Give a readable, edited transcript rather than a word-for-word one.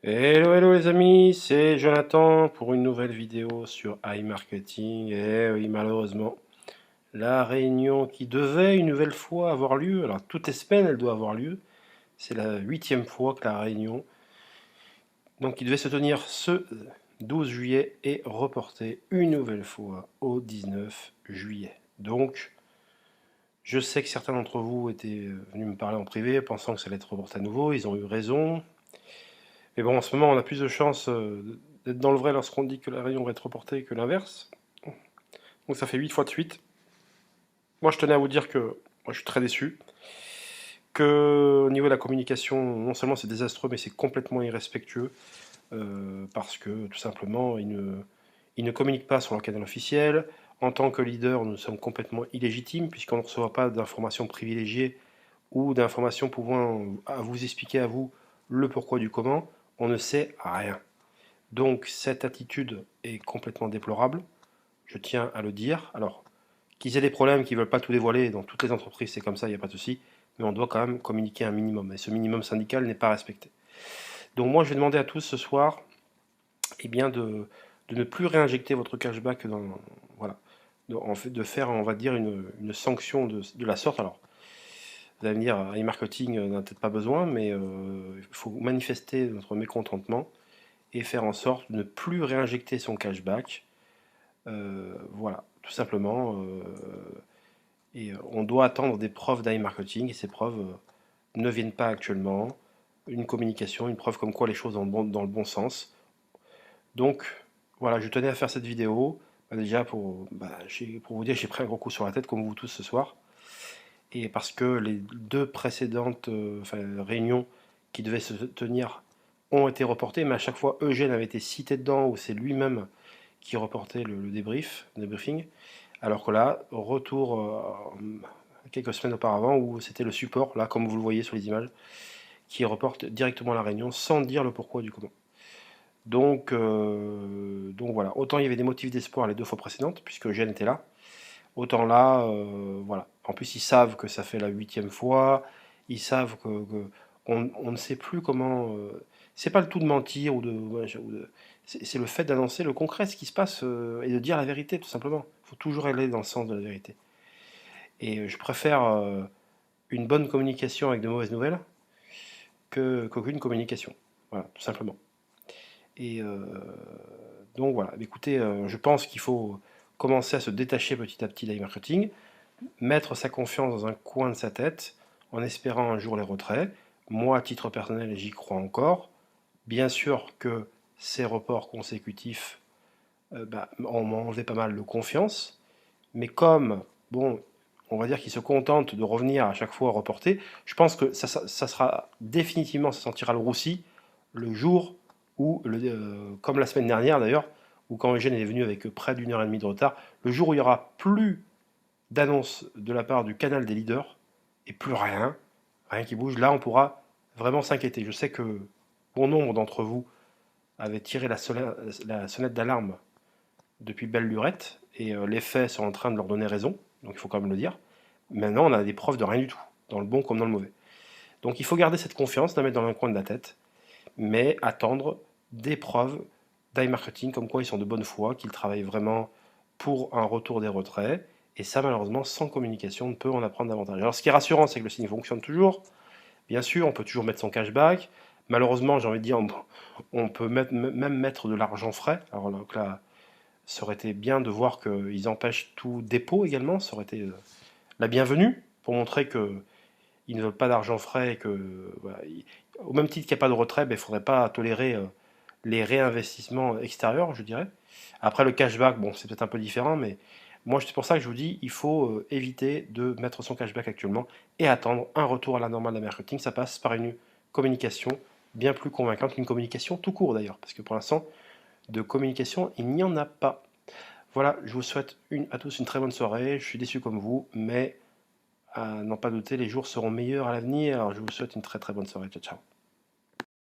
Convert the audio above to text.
Hello, hello les amis, c'est Jonathan pour une nouvelle vidéo sur iMarketing. Et oui, malheureusement, la réunion qui devait une nouvelle fois avoir lieu, alors toutes les semaines elle doit avoir lieu, c'est la 8e fois que la réunion, donc qui devait se tenir ce 12 juillet, est reportée une nouvelle fois au 19 juillet. Donc, je sais que certains d'entre vous étaient venus me parler en privé pensant que ça allait être reporté à nouveau, ils ont eu raison. Mais bon, en ce moment, on a plus de chances d'être dans le vrai lorsqu'on dit que la réunion va être reportée que l'inverse. Donc ça fait 8 fois de suite. Moi, je tenais à vous dire que moi, je suis très déçu. Que au niveau de la communication, non seulement c'est désastreux, mais c'est complètement irrespectueux. Parce que tout simplement, ils ne communiquent pas sur leur canal officiel. En tant que leader, nous sommes complètement illégitimes, puisqu'on ne reçoit pas d'informations privilégiées ou d'informations pouvant à vous expliquer à vous le pourquoi du comment. On ne sait rien. Donc cette attitude est complètement déplorable, je tiens à le dire. Alors, qu'ils aient des problèmes, qu'ils ne veulent pas tout dévoiler, dans toutes les entreprises c'est comme ça, il n'y a pas de souci, mais on doit quand même communiquer un minimum, et ce minimum syndical n'est pas respecté. Donc moi je vais demander à tous ce soir eh bien, de ne plus réinjecter votre cashback dans... Voilà, en fait, de faire, on va dire, une sanction de la sorte. Alors, vous allez me dire, e-marketing n'a peut-être pas besoin, mais il faut manifester notre mécontentement et faire en sorte de ne plus réinjecter son cashback. Voilà, tout simplement. Et on doit attendre des preuves d'iMarketing et ces preuves ne viennent pas actuellement. Une communication, une preuve comme quoi les choses vont dans le bon sens. Donc voilà, je tenais à faire cette vidéo. Déjà pour vous dire, j'ai pris un gros coup sur la tête comme vous tous ce soir. Et parce que les deux précédentes réunions qui devaient se tenir ont été reportées, mais à chaque fois Eugène avait été cité dedans ou c'est lui-même qui reportait le débriefing, alors que là, retour quelques semaines auparavant où c'était le support, là comme vous le voyez sur les images, qui reporte directement la réunion sans dire le pourquoi du comment. Donc voilà, autant il y avait des motifs d'espoir les deux fois précédentes, puisque Eugène était là, autant là, voilà. En plus, ils savent que ça fait la 8e fois, ils savent on ne sait plus comment. C'est pas le tout de mentir c'est le fait d'annoncer le concret, ce qui se passe, et de dire la vérité, tout simplement. Il faut toujours aller dans le sens de la vérité. Et je préfère une bonne communication avec de mauvaises nouvelles qu'aucune communication. Voilà, tout simplement. Et donc voilà, écoutez, je pense qu'il faut commencer à se détacher petit à petit d'iMarketing, mettre sa confiance dans un coin de sa tête en espérant un jour les retraits. Moi, à titre personnel, j'y crois encore. Bien sûr que ces reports consécutifs on m'a enlevé pas mal de confiance, mais comme, bon, on va dire qu'ils se contentent de revenir à chaque fois reporter, je pense que ça sera définitivement, ça sentira le roussi le jour où, comme la semaine dernière d'ailleurs, où quand Eugène est venu avec près d'une heure et demie de retard, le jour où il n'y aura plus d'annonce de la part du canal des leaders et plus rien, rien qui bouge, là on pourra vraiment s'inquiéter. Je sais que bon nombre d'entre vous avaient tiré la sonnette d'alarme depuis belle lurette et les faits sont en train de leur donner raison, donc il faut quand même le dire. Maintenant on a des preuves de rien du tout, dans le bon comme dans le mauvais. Donc il faut garder cette confiance, la mettre dans un coin de la tête, mais attendre des preuves d'iMarketing comme quoi ils sont de bonne foi, qu'ils travaillent vraiment pour un retour des retraits. Et ça, malheureusement, sans communication, on ne peut en apprendre davantage. Alors, ce qui est rassurant, c'est que le signe fonctionne toujours. Bien sûr, on peut toujours mettre son cashback. Malheureusement, j'ai envie de dire, on peut même mettre de l'argent frais. Alors donc là, ça aurait été bien de voir qu'ils empêchent tout dépôt également. Ça aurait été la bienvenue pour montrer qu'ils ne veulent pas d'argent frais et que, voilà, au même titre qu'il n'y a pas de retrait, il ne faudrait pas tolérer les réinvestissements extérieurs, je dirais. Après, le cashback, bon, c'est peut-être un peu différent, mais moi, c'est pour ça que je vous dis, il faut éviter de mettre son cashback actuellement et attendre un retour à la normale de marketing. Ça passe par une communication bien plus convaincante qu'une communication tout court d'ailleurs, parce que pour l'instant, de communication, il n'y en a pas. Voilà, je vous souhaite à tous une très bonne soirée. Je suis déçu comme vous, mais à n'en pas douter, les jours seront meilleurs à l'avenir. Alors, je vous souhaite une très très bonne soirée. Ciao, ciao.